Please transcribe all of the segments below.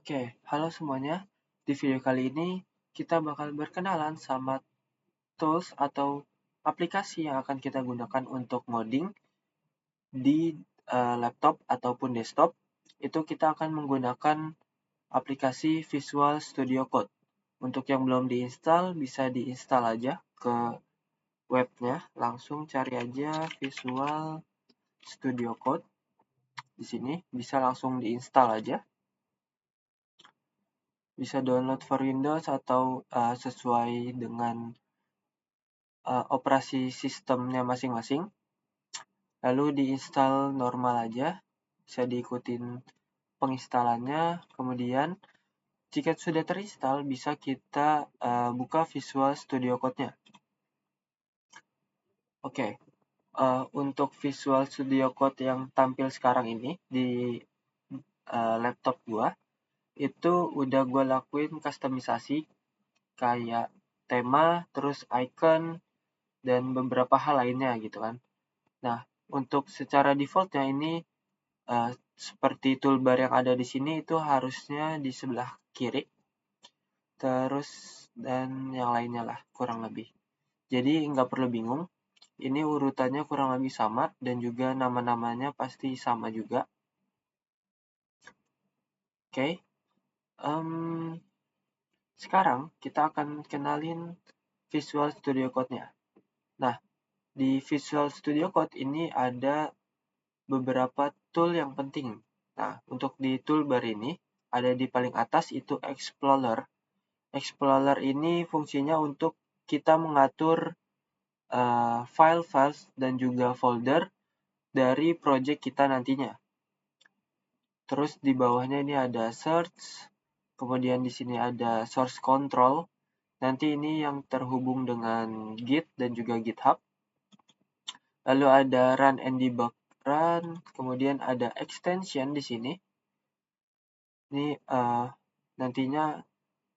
Oke, halo semuanya. Di video kali ini kita bakal berkenalan sama tools atau aplikasi yang akan kita gunakan untuk ngoding di laptop ataupun desktop. Itu kita akan menggunakan aplikasi Visual Studio Code. Untuk yang belum diinstal, bisa diinstal aja ke webnya. Langsung cari aja Visual Studio Code. Di sini bisa langsung diinstal aja. Bisa download for Windows atau sesuai dengan operasi sistemnya masing-masing. Lalu diinstal normal aja, bisa diikutin penginstalannya. Kemudian jika sudah terinstall, bisa kita buka Visual Studio Code-nya. Oke, untuk Visual Studio Code yang tampil sekarang ini di laptop gua, itu udah gua lakuin customisasi kayak tema, terus icon, dan beberapa hal lainnya gitu kan. Nah, untuk secara defaultnya ini seperti toolbar yang ada di sini itu harusnya di sebelah kiri. Terus dan yang lainnya lah kurang lebih. Jadi nggak perlu bingung. Ini urutannya kurang lebih sama dan juga nama-namanya pasti sama juga. Oke. Sekarang kita akan kenalin Visual Studio Code-nya. Nah, di Visual Studio Code ini ada beberapa tool yang penting. Nah, untuk di toolbar ini, ada di paling atas itu Explorer. Explorer ini fungsinya untuk kita mengatur file-files dan juga folder dari project kita nantinya. Terus di bawahnya ini ada search, kemudian di sini ada source control. Nanti ini yang terhubung dengan Git dan juga GitHub. Lalu ada run and debug run, kemudian ada extension di sini. Ini nantinya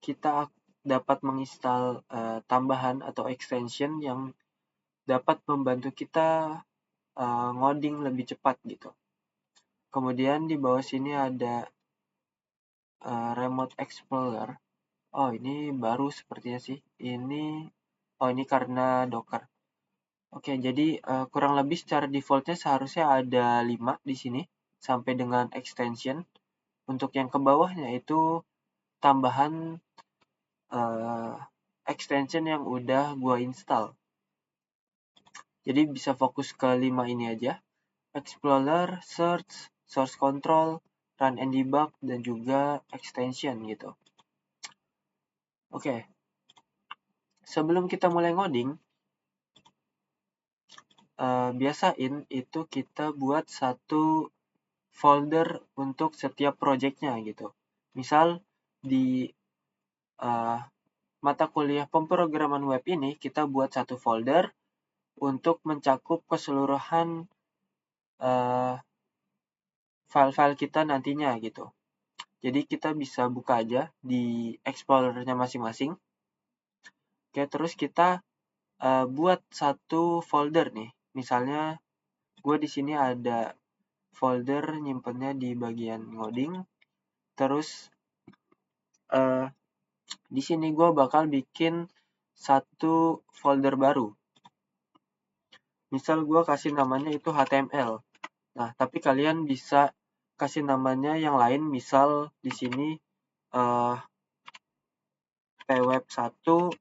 kita dapat menginstal tambahan atau extension yang dapat membantu kita ngoding lebih cepat gitu. Kemudian di bawah sini ada Remote Explorer. Oh, ini baru sepertinya sih. Ini karena Docker. Oke, jadi kurang lebih secara defaultnya seharusnya ada 5 di sini sampai dengan extension. Untuk yang ke bawahnya itu tambahan extension yang udah gua install. Jadi bisa fokus ke 5 ini aja. Explorer, search, source control, run and debug, dan juga extension gitu. Oke. Sebelum kita mulai ngoding, biasain itu kita buat satu folder untuk setiap projectnya gitu. Misal di mata kuliah pemrograman web ini kita buat satu folder untuk mencakup keseluruhan file-file kita nantinya gitu. Jadi kita bisa buka aja di Explorer-nya masing-masing. Oke, terus kita buat satu folder nih. Misalnya gue di sini ada folder nyimpennya di bagian ngoding. Terus di sini gue bakal bikin satu folder baru. Misal gue kasih namanya itu HTML. Nah, tapi kalian bisa kasih namanya yang lain. Misal di sini pweb 1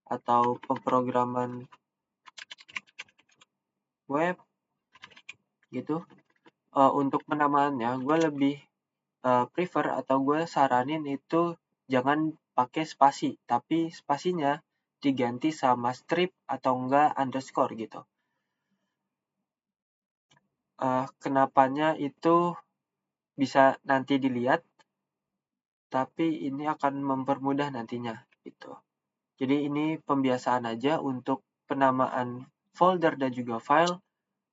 atau pemrograman web gitu. Untuk penamaannya gue lebih prefer atau gue saranin itu jangan pakai spasi, tapi spasinya diganti sama strip atau enggak underscore gitu. Kenapanya itu bisa nanti dilihat, tapi ini akan mempermudah nantinya gitu. Jadi ini pembiasaan aja untuk penamaan folder dan juga file.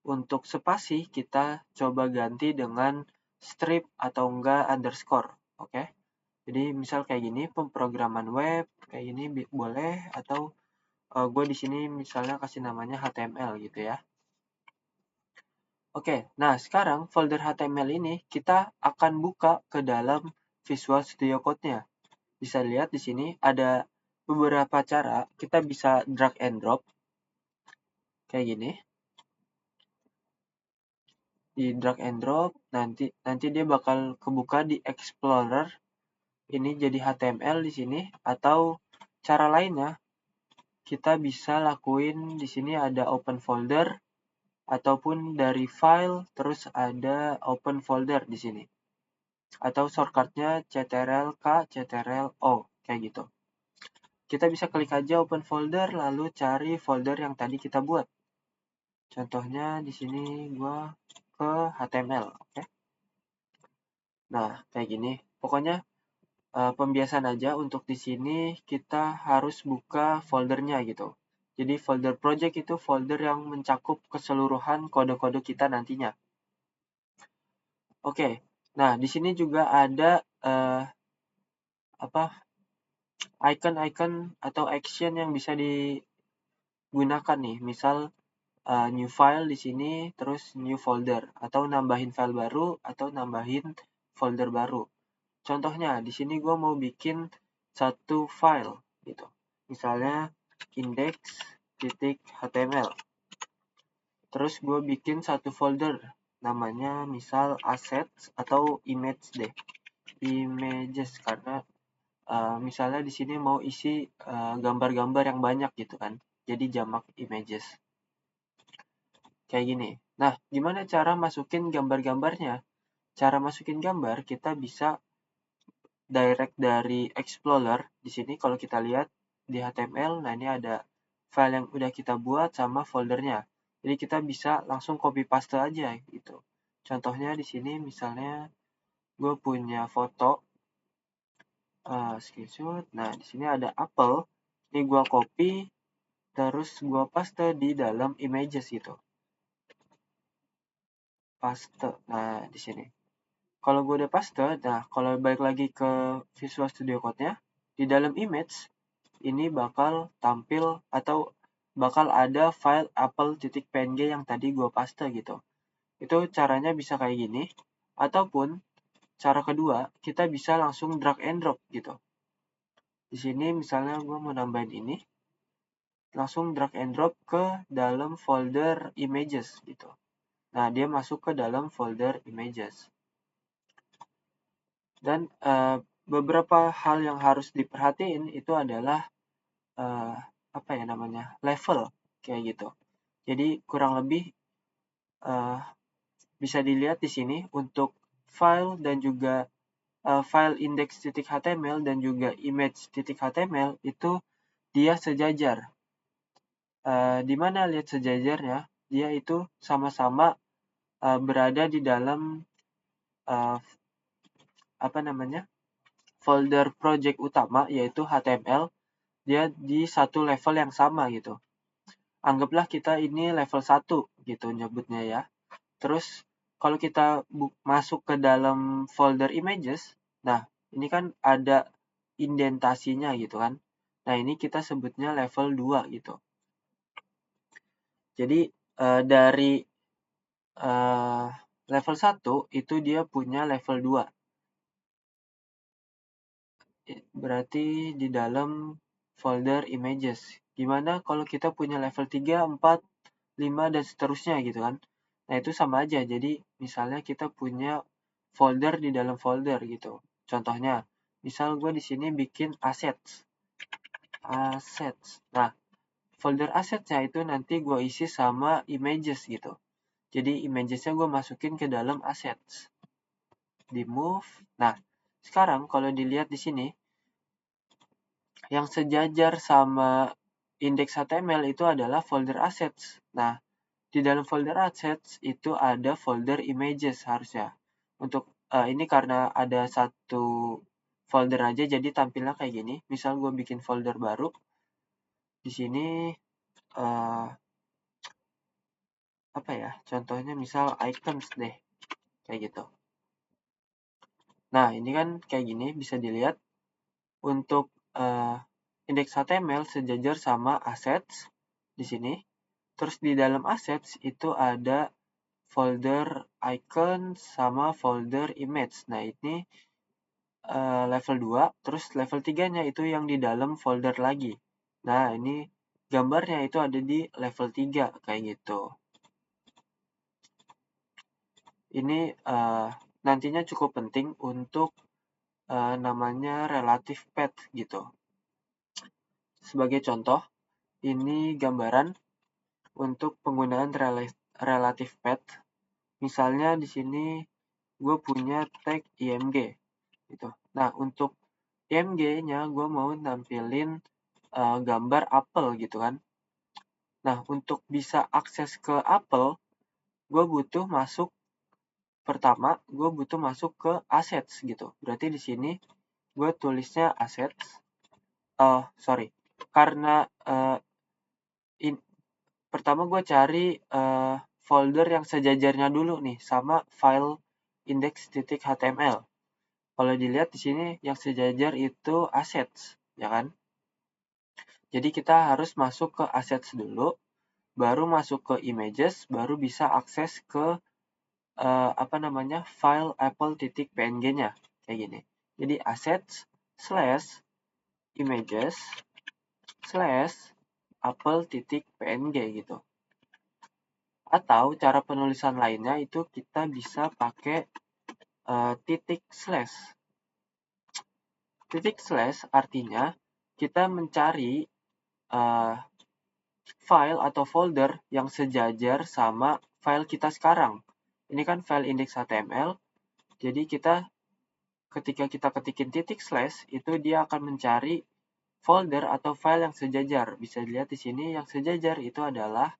Untuk spasi kita coba ganti dengan strip atau enggak underscore, oke? Jadi misal kayak gini pemrograman web kayak gini boleh, atau gue di sini misalnya kasih namanya HTML gitu ya. Oke, nah sekarang folder HTML ini kita akan buka ke dalam Visual Studio Code-nya. Bisa lihat di sini ada beberapa cara kita bisa drag and drop kayak gini. Di drag and drop nanti dia bakal kebuka di Explorer. Ini jadi HTML di sini, atau cara lainnya kita bisa lakuin di sini ada open folder ataupun dari file terus ada open folder di sini. Atau shortcutnya CTRL-K, CTRL-O kayak gitu. Kita bisa klik aja open folder lalu cari folder yang tadi kita buat. Contohnya di sini gua ke HTML, oke. Nah, kayak gini. Pokoknya pembiasaan aja untuk di sini kita harus buka foldernya gitu. Jadi folder project itu folder yang mencakup keseluruhan kode-kode kita nantinya. Oke. Nah, di sini juga ada icon-icon atau action yang bisa digunakan nih. Misal new file di sini, terus new folder, atau nambahin file baru, atau nambahin folder baru. Contohnya, di sini gue mau bikin satu file gitu. Misalnya index.html. Terus gue bikin satu folder, namanya misal assets atau image deh. Images, karena misalnya di sini mau isi gambar-gambar yang banyak gitu kan. Jadi jamak images. Kayak gini. Nah, gimana cara masukin gambar-gambarnya? Cara masukin gambar kita bisa direct dari Explorer. Di sini kalau kita lihat di HTML, nah ini ada file yang udah kita buat sama foldernya. Jadi kita bisa langsung copy paste aja gitu. Contohnya di sini misalnya gue punya foto screenshot. Nah, di sini ada apel. Ini gue copy terus gue paste di dalam images gitu. Paste. Nah, di sini. Kalau gue udah paste, nah kalau balik lagi ke Visual Studio Code-nya, di dalam image, ini bakal tampil atau bakal ada file apple.png yang tadi gue paste gitu. Itu caranya bisa kayak gini, ataupun cara kedua, kita bisa langsung drag and drop gitu. Di sini misalnya gue mau nambahin ini, langsung drag and drop ke dalam folder images gitu. Nah, dia masuk ke dalam folder images. Dan beberapa hal yang harus diperhatiin itu adalah level kayak gitu. Jadi kurang lebih bisa dilihat di sini untuk file dan juga file index.html dan juga image.html itu dia sejajar. Di mana lihat sejajarnya? Dia itu sama-sama berada di dalam folder project utama yaitu HTML. Dia di satu level yang sama gitu. Anggaplah kita ini level 1 gitu nyebutnya ya. Terus kalau kita masuk ke dalam folder images, nah ini kan ada indentasinya gitu kan. Nah ini kita sebutnya level 2 gitu. Jadi dari level 1 itu dia punya level 2. Berarti di dalam folder images. Gimana kalau kita punya level 3, 4, 5, dan seterusnya gitu kan. Nah itu sama aja, jadi misalnya kita punya folder di dalam folder gitu. Contohnya, misal gue di sini bikin assets. Nah, folder assetsnya itu nanti gue isi sama images gitu. Jadi imagesnya gue masukin ke dalam assets. Di move. Nah, sekarang kalau dilihat di sini, yang sejajar sama index HTML itu adalah folder assets. Nah, di dalam folder assets itu ada folder images harusnya. Untuk ini karena ada satu folder aja jadi tampilnya kayak gini. Misal gue bikin folder baru. Di sini contohnya misal icons deh. Kayak gitu. Nah, ini kan kayak gini bisa dilihat untuk index HTML sejajar sama assets di sini. Terus di dalam assets itu ada folder icon sama folder image. Nah, ini level 2, terus level 3-nya itu yang di dalam folder lagi. Nah, ini gambarnya itu ada di level 3, kayak gitu. Ini nantinya cukup penting untuk namanya relative path gitu. Sebagai contoh, ini gambaran untuk penggunaan relative path. Misalnya di sini gue punya tag img gitu. Nah, untuk img-nya gue mau nampilin gambar apel gitu kan. Nah, untuk bisa akses ke apel, gue butuh masuk ke assets gitu. Berarti di sini gue tulisnya assets. Karena pertama gue cari folder yang sejajarnya dulu nih sama file index.html. Kalau dilihat di sini yang sejajar itu assets, ya kan? Jadi kita harus masuk ke assets dulu, baru masuk ke images, baru bisa akses ke file apple.png-nya kayak gini. Jadi assets / images / apple.png gitu. Atau cara penulisan lainnya itu kita bisa pakai titik slash. Titik slash artinya kita mencari file atau folder yang sejajar sama file kita sekarang. Ini kan file index.html, jadi ketika kita ketikin titik slash, itu dia akan mencari folder atau file yang sejajar. Bisa dilihat di sini yang sejajar itu adalah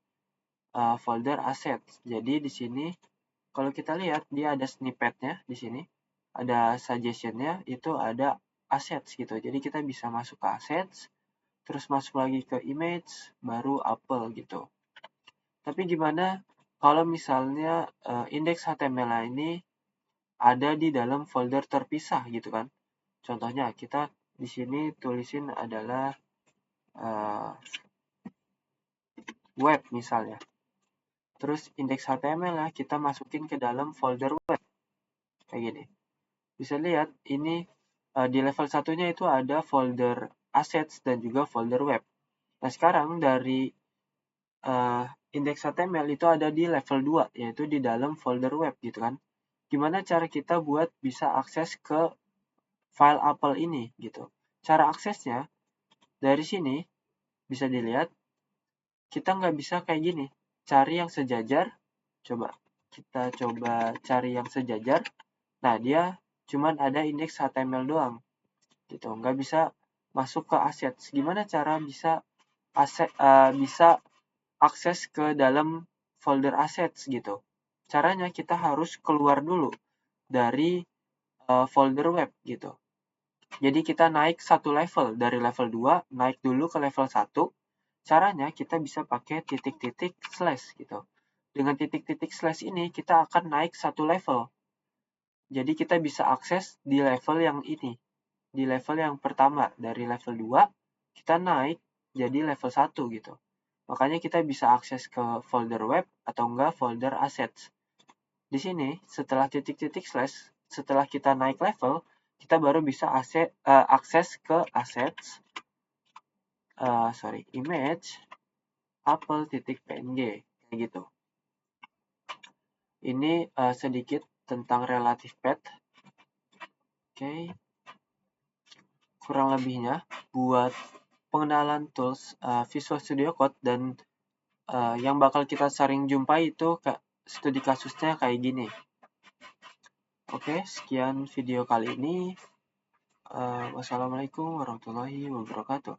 folder assets. Jadi di sini kalau kita lihat dia ada snippetnya di sini, ada suggestionnya, itu ada assets gitu. Jadi kita bisa masuk ke assets, terus masuk lagi ke image, baru apple gitu. Tapi gimana kalau misalnya index.html ini ada di dalam folder terpisah gitu kan? Contohnya kita di sini tulisin adalah web misalnya. Terus index.html ya kita masukin ke dalam folder web. Kayak gini. Bisa lihat ini di level satunya itu ada folder assets dan juga folder web. Nah sekarang dari index.html itu ada di level 2, yaitu di dalam folder web gitu kan. Gimana cara kita buat bisa akses ke file apple ini gitu. Cara aksesnya dari sini bisa dilihat, kita nggak bisa kayak gini. Cari yang sejajar, kita coba cari yang sejajar. Nah dia cuman ada index.html doang gitu, nggak bisa masuk ke assets. Gimana cara bisa akses ke dalam folder assets gitu? Caranya kita harus keluar dulu dari folder web gitu. Jadi kita naik satu level, dari level 2 naik dulu ke level 1. Caranya kita bisa pakai titik-titik slash gitu. Dengan titik-titik slash ini kita akan naik satu level. Jadi kita bisa akses di level yang ini. Di level yang pertama, dari level 2 kita naik jadi level 1 gitu. Makanya kita bisa akses ke folder web atau enggak folder assets. Di sini setelah titik-titik slash, setelah kita naik level, kita baru bisa akses ke assets, image, apple.png, kayak gitu. Ini sedikit tentang relative path. Oke. Kurang lebihnya buat pengenalan tools Visual Studio Code dan yang bakal kita sering jumpai itu studi kasusnya kayak gini. Oke, sekian video kali ini. Wassalamualaikum warahmatullahi wabarakatuh.